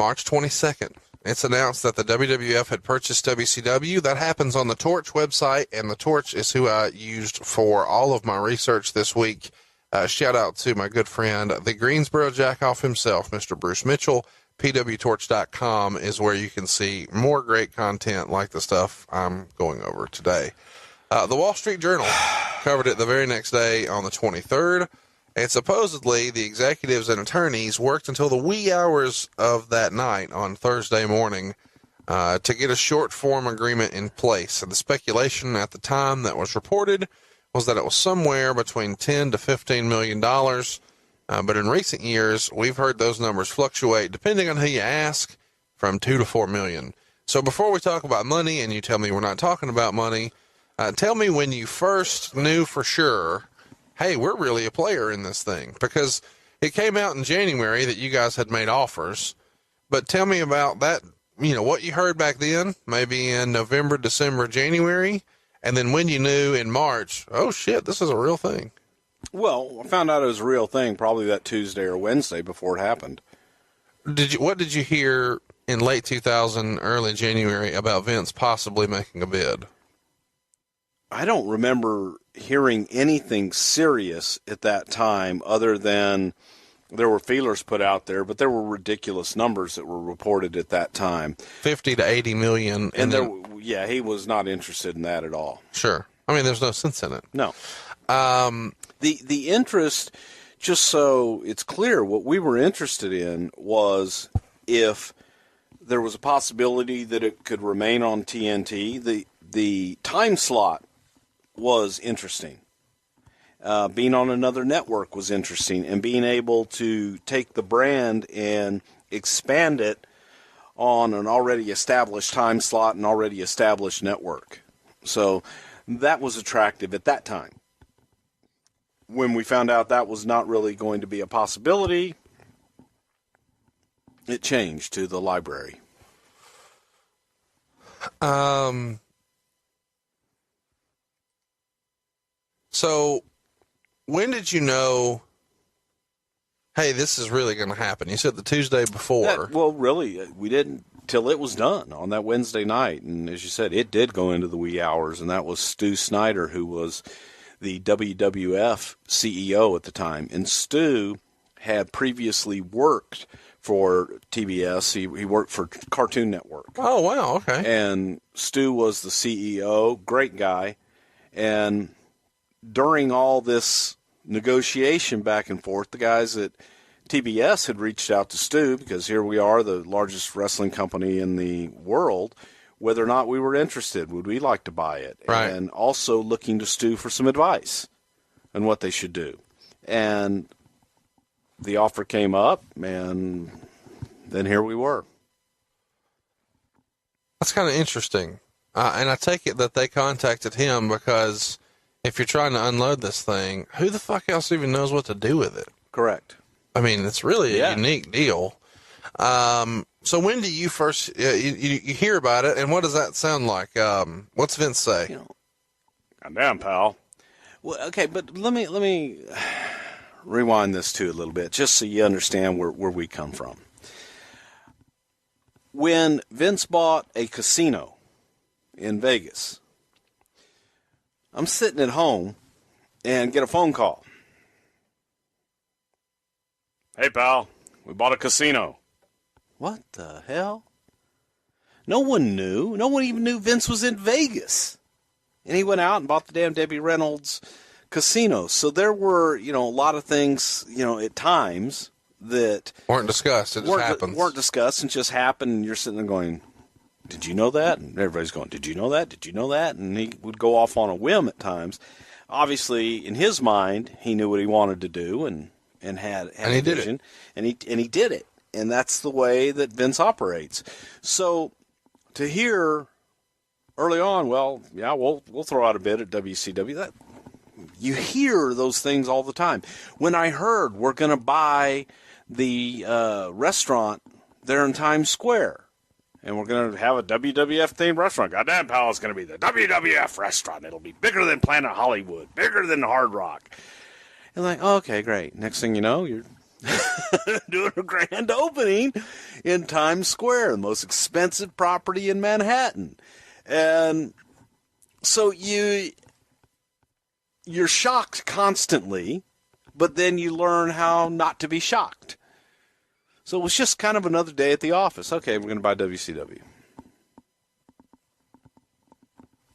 March 22nd. It's announced that the WWF had purchased WCW. That happens on the Torch website, and the Torch is who I used for all of my research this week. Shout out to my good friend, the Greensboro Jackoff himself, Mr. Bruce Mitchell. PWTorch.com is where you can see more great content like the stuff I'm going over today. The Wall Street Journal covered it the very next day on the 23rd. And supposedly, the executives and attorneys worked until the wee hours of that night on Thursday morning to get a short-form agreement in place. And the speculation at the time that was reported was that it was somewhere between $10 to $15 million. But in recent years, we've heard those numbers fluctuate, depending on who you ask, from $2 to $4 million. So before we talk about money, and you tell me we're not talking about money, tell me when you first knew for sure, hey, we're really a player in this thing, because it came out in January that you guys had made offers. But tell me about that, what you heard back then, maybe in November, December, January, and then when you knew in March, oh shit, this is a real thing. Well, I found out it was a real thing probably that Tuesday or Wednesday before it happened. What did you hear in late 2000, early January about Vince possibly making a bid? I don't remember hearing anything serious at that time other than there were feelers put out there, but there were ridiculous numbers that were reported at that time. 50 to 80 million. And he was not interested in that at all. Sure. I mean, there's no sense in it. No. The interest, just so it's clear, what we were interested in was if there was a possibility that it could remain on TNT, the time slot was interesting. Being on another network was interesting, and being able to take the brand and expand it on an already established time slot and already established network. So that was attractive at that time. When we found out that was not really going to be a possibility, it changed to the library. So when did you know, hey, this is really going to happen? You said the Tuesday before. Well, really, we didn't till it was done on that Wednesday night. And as you said, it did go into the wee hours, and that was Stu Snyder, who was the WWF CEO at the time. And Stu had previously worked for TBS. He worked for Cartoon Network. Oh, wow, okay. And Stu was the CEO, great guy. And during all this negotiation back and forth, the guys at TBS had reached out to Stu, because here we are, the largest wrestling company in the world, whether or not we were interested. Would we like to buy it? Right. And also looking to Stu for some advice on what they should do. And the offer came up, and then here we were. That's kind of interesting. And I take it that they contacted him because if you're trying to unload this thing, who the fuck else even knows what to do with it? Correct. I mean, it's really a unique deal. So when do you first you hear about it, and what does that sound like? What's Vince say? Goddamn, pal. Well, okay, but let me rewind this too a little bit, just so you understand where we come from. When Vince bought a casino in Vegas, I'm sitting at home and get a phone call. Hey, pal, we bought a casino. What the hell? No one knew. No one even knew Vince was in Vegas. And he went out and bought the damn Debbie Reynolds casino. So there were, a lot of things, at times that weren't discussed. It just happens. Weren't discussed and just happened. And you're sitting there going, did you know that? And everybody's going, did you know that? Did you know that? And he would go off on a whim at times. Obviously, in his mind, he knew what he wanted to do and had a vision. And he did it. And that's the way that Vince operates. So to hear early on, well, yeah, we'll throw out a bid at WCW. You hear those things all the time. When I heard we're going to buy the restaurant there in Times Square, and we're going to have a WWF-themed restaurant. Goddamn, pal, it's going to be the WWF restaurant. It'll be bigger than Planet Hollywood, bigger than Hard Rock. And like, oh, okay, great. Next thing you know, doing a grand opening in Times Square, the most expensive property in Manhattan. And so you're shocked constantly, but then you learn how not to be shocked. So it was just kind of another day at the office. Okay, we're going to buy WCW.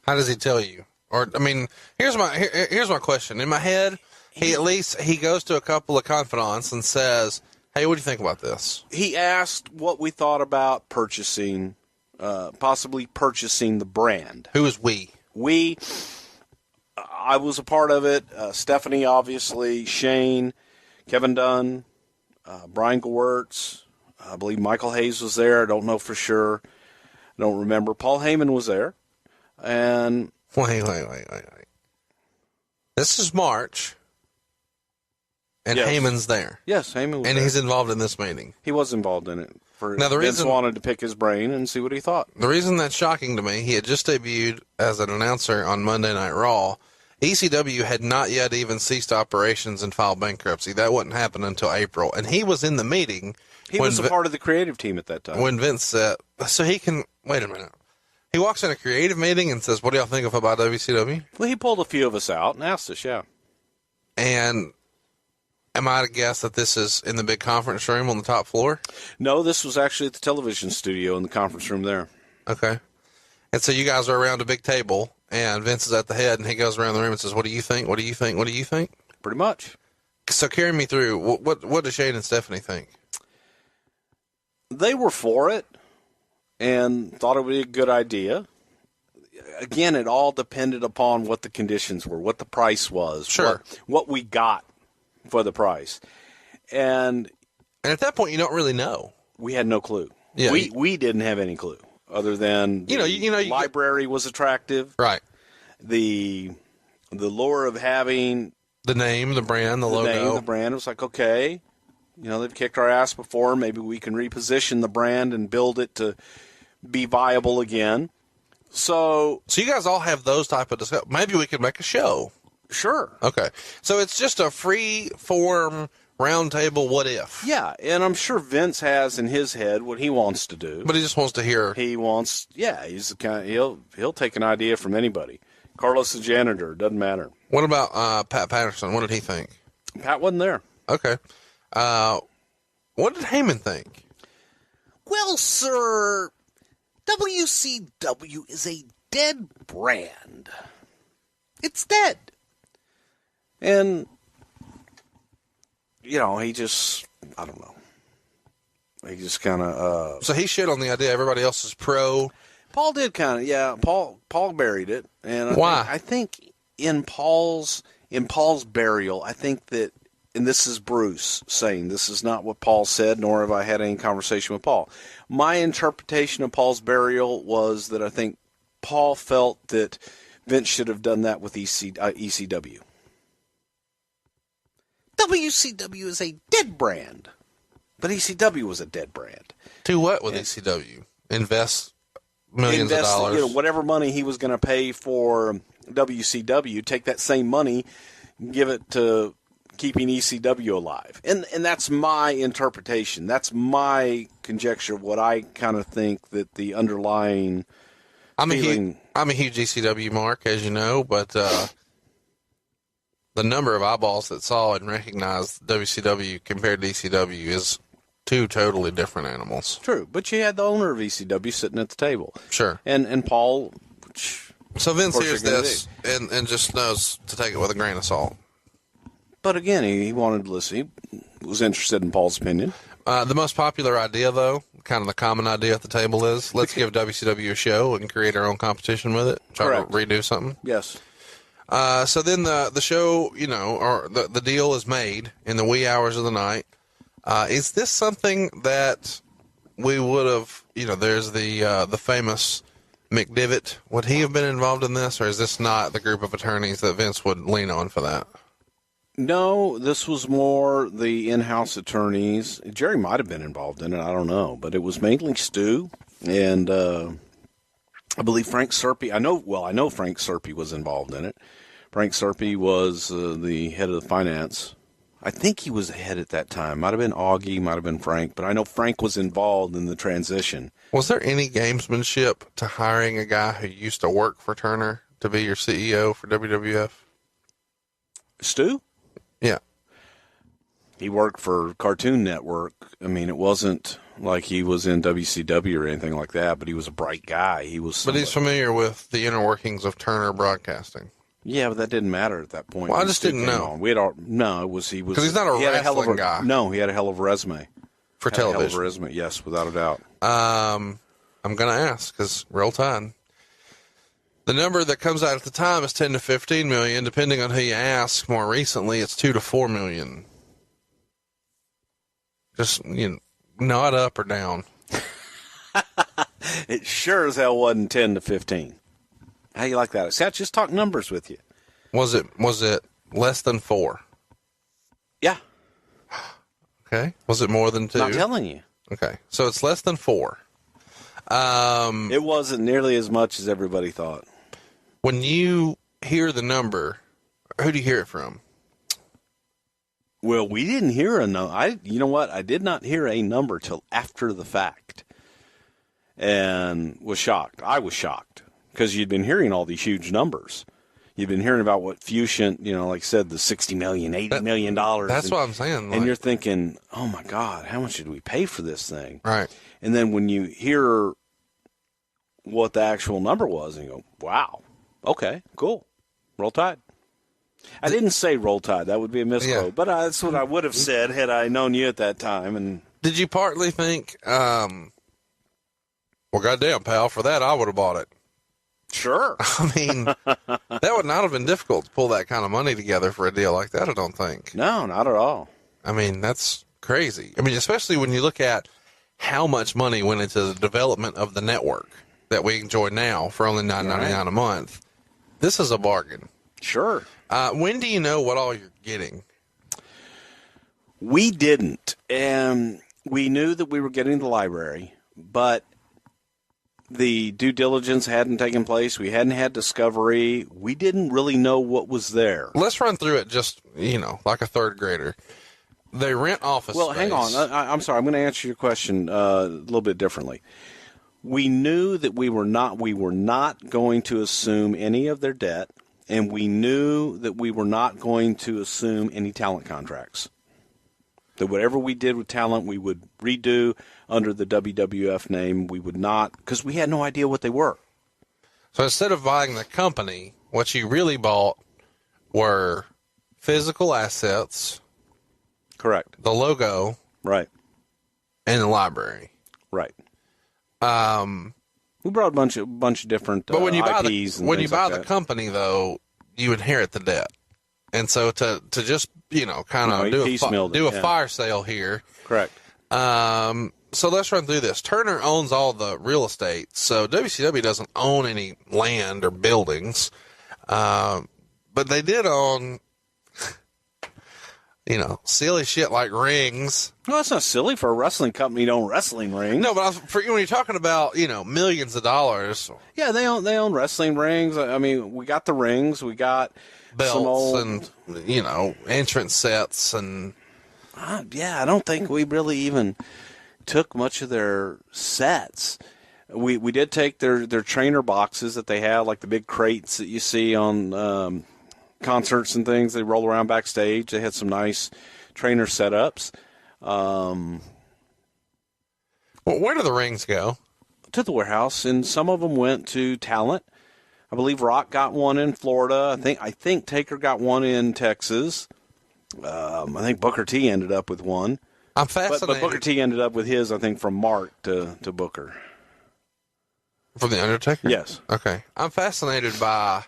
How does he tell you? Or, I mean, here's my question. In my head, he goes to a couple of confidants and says, hey, what do you think about this? He asked what we thought about purchasing, possibly purchasing the brand. Who is we? We, I was a part of it. Stephanie, obviously, Shane, Kevin Dunn, Brian Gewirtz. I believe Michael Hayes was there. I don't know for sure. I don't remember. Paul Heyman was there. And Wait. This is March, and yes. Heyman's there. Yes, Heyman was and there. he's involved in this meeting. He was involved in it. Now, the Vince reason wanted to pick his brain and see what he thought. The reason that's shocking to me, he had just debuted as an announcer on Monday Night Raw. ECW had not yet even ceased operations and filed bankruptcy. That wouldn't happen until April. And he was in the meeting. He was a part of the creative team at that time. When Vince said, so he can, wait a minute. He walks in a creative meeting and says, what do y'all think about WCW? Well, he pulled a few of us out and asked us, yeah. And am I to guess that this is in the big conference room on the top floor? No, this was actually at the television studio in the conference room there. Okay. And so you guys are around a big table, and Vince is at the head, and he goes around the room and says, what do you think? What do you think? What do you think? Pretty much. So carry me through. What do Shane and Stephanie think? They were for it and thought it would be a good idea. Again, it all depended upon what the conditions were, what the price was, sure, what we got for the price. And at that point, you don't really know. We had no clue. Yeah, we didn't have any clue other than the library was attractive. Right. The lure of having the name, the brand, the logo. The brand. It was like, okay, they've kicked our ass before. Maybe we can reposition the brand and build it to be viable again. So you guys all have those type of discussions. Maybe we could make a show. Sure. Okay. So it's just a free form round table. What if? Yeah, and I'm sure Vince has in his head what he wants to do. But he just wants to hear. He's the kind he'll take an idea from anybody. Carlos the janitor, doesn't matter. What about Pat Patterson? What did he think? Pat wasn't there. Okay. What did Heyman think? Well, sir, WCW is a dead brand. It's dead. And, he just, I don't know. He just kind of... So he shit on the idea everybody else is pro. Paul did kind of, yeah. Paul buried it. And why? I think in Paul's burial, I think that, and this is Bruce saying, this is not what Paul said, nor have I had any conversation with Paul. My interpretation of Paul's burial was that I think Paul felt that Vince should have done that with ECW. WCW is a dead brand, but ECW was a dead brand. Do what with ECW? Invest millions of dollars. Whatever money he was going to pay for WCW, take that same money, give it to keeping ECW alive. And that's my interpretation. That's my conjecture of what I kind of think that the underlying I'm a huge ECW mark, as you know, but the number of eyeballs that saw and recognized WCW compared to ECW is two totally different animals. True, but you had the owner of ECW sitting at the table. Sure. And Paul... So Vince hears this and just knows to take it with a grain of salt. But again, he wanted to listen. He was interested in Paul's opinion. The most popular idea, though, kind of the common idea at the table is, let's give WCW a show and create our own competition with it. Try to redo something. Yes. So then the show, or the deal is made in the wee hours of the night. Is this something that we would have, there's the famous McDivitt. Would he have been involved in this, or is this not the group of attorneys that Vince would lean on for that? No, this was more the in-house attorneys. Jerry might have been involved in it. I don't know. But it was mainly Stu. And I believe Frank Serpy. I know Frank Serpy was involved in it. Frank Serpy was the head of the finance I think he was ahead at that time. Might have been Augie, might have been Frank, but I know Frank was involved in the transition. Was there any gamesmanship to hiring a guy who used to work for Turner to be your CEO for WWF? Stu? Yeah. He worked for Cartoon Network. I mean, it wasn't like he was in WCW or anything like that, but he was a bright guy. But he's familiar with the inner workings of Turner Broadcasting. Yeah, but that didn't matter at that point. Well, I just didn't know. It was he was because he's not a wrestling guy. No, he had a hell of a resume for television. A hell of a resume, yes, without a doubt. I'm going to ask because Roll Tide. The number that comes out at the time is 10 to 15 million, depending on who you ask. More recently, it's 2 to 4 million. Just nod up or down. It sure as hell wasn't 10 to 15. How you like that? See, I just talk numbers with you. Was it less than 4? Yeah. Okay. Was it more than 2? I'm telling you. Okay. So it's less than 4. It wasn't nearly as much as everybody thought. When you hear the number, who do you hear it from? Well, we didn't hear a number. You know what? I did not hear a number till after the fact, and was shocked. I was shocked because you'd been hearing all these huge numbers. You've been hearing about what Fusion, like I said, the $60 million, $80 million. That's what I'm saying. And you're thinking, oh my God, how much did we pay for this thing? Right. And then when you hear what the actual number was, and you go, wow, okay, cool, Roll Tide. I didn't say Roll Tide. That would be a misquote. Yeah. But that's what I would have said had I known you at that time. And did you partly think, well, goddamn, pal, for that I would have bought it? Sure. I mean, that would not have been difficult to pull that kind of money together for a deal like that, I don't think. No, not at all. I mean, that's crazy. I mean, especially when you look at how much money went into the development of the network that we enjoy now for only $9.99 a month. This is a bargain. Sure. When do you know what all you're getting? We didn't. And we knew that we were getting the library, but the due diligence hadn't taken place. We hadn't had discovery. We didn't really know what was there. Let's run through it just, like a third grader. They rent office space. Well, hang on. I'm sorry. I'm going to answer your question a little bit differently. We knew that we were not going to assume any of their debt, and we knew that we were not going to assume any talent contracts. That whatever we did with talent, we would redo under the WWF name. We would not, because we had no idea what they were. So instead of buying the company, what you really bought were physical assets. Correct. The logo. Right. And the library. Right. We brought a bunch of different but when you IPs. When you buy the company, though, you inherit the debt. And so to just, kind of do a fire sale here. Correct. So let's run through this. Turner owns all the real estate. So WCW doesn't own any land or buildings. But they did own, silly shit like rings. No, it's not silly for a wrestling company to own wrestling rings. No, but when you're talking about, millions of dollars. Yeah, they own wrestling rings. I mean, we got the rings. We got belts and, entrance sets and. I don't think we really even took much of their sets. We did take their trainer boxes that they had, like the big crates that you see on concerts and things. They roll around backstage. They had some nice trainer setups. Well, where do the rings go? To the warehouse, and some of them went to talent. I believe Rock got one in Florida. I think Taker got one in Texas. I think Booker T ended up with one. I'm fascinated. But Booker T ended up with his, I think, from Mark to Booker. From The Undertaker? Yes. Okay. I'm fascinated by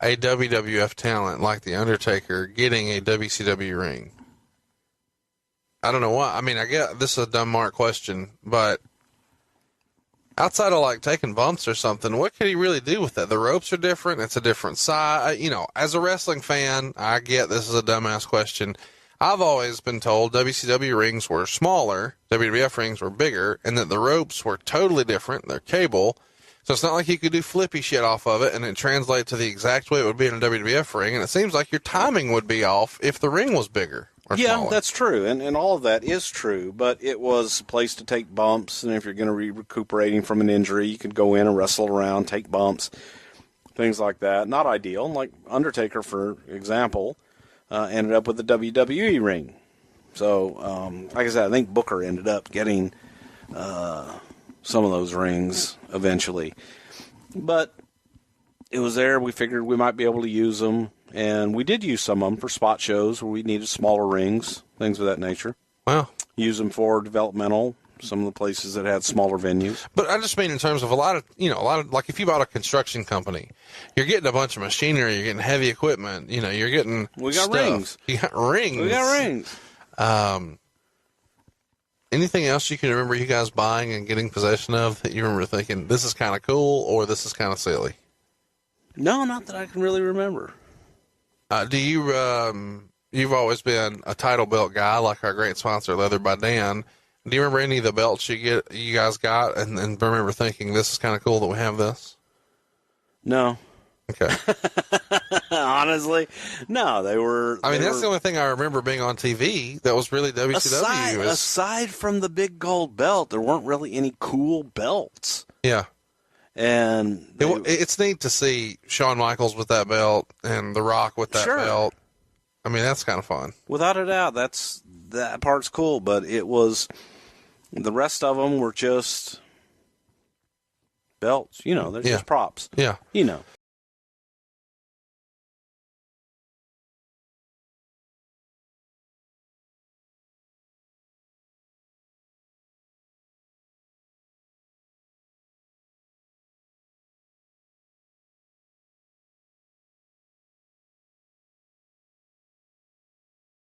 a WWF talent like The Undertaker getting a WCW ring. I don't know why. I mean, I get this is a dumb Mark question, but outside of like taking bumps or something, what could he really do with that? The ropes are different. It's a different size. As a wrestling fan, I get this is a dumbass question. I've always been told WCW rings were smaller, WWF rings were bigger, and that the ropes were totally different. They're cable. So it's not like you could do flippy shit off of it and it translate to the exact way it would be in a WWF ring. And it seems like your timing would be off if the ring was bigger or smaller. That's true. And all of that is true. But it was a place to take bumps. And if you're going to be recuperating from an injury, you could go in and wrestle around, take bumps, things like that. Not ideal. Like Undertaker, for example, ended up with the WWE ring. So, like I said, I think Booker ended up getting some of those rings eventually. But it was there. We figured we might be able to use them. And we did use some of them for spot shows where we needed smaller rings, things of that nature. Wow. Use them for developmental, some of the places that had smaller venues. But I just mean in terms of a lot of, like if you bought a construction company, you're getting a bunch of machinery, you're getting heavy equipment, you're getting We got stuff. rings. You got rings. We got rings. Anything else you can remember you guys buying and getting possession of that you remember thinking, this is kind of cool or this is kind of silly? No, not that I can really remember. Do you, you've always been a title belt guy, like our great sponsor, Leather by Dan. Do you remember any of the belts you guys got and remember thinking, this is kind of cool that we have this? No. Okay. Honestly, no, they were. That's the only thing I remember being on TV that was really WCW. Aside from the big gold belt, there weren't really any cool belts. Yeah. And it's neat to see Shawn Michaels with that belt and The Rock with that belt. That's kind of fun. Without a doubt, that part's cool, but it was the rest of them were just belts. They're just props. Yeah.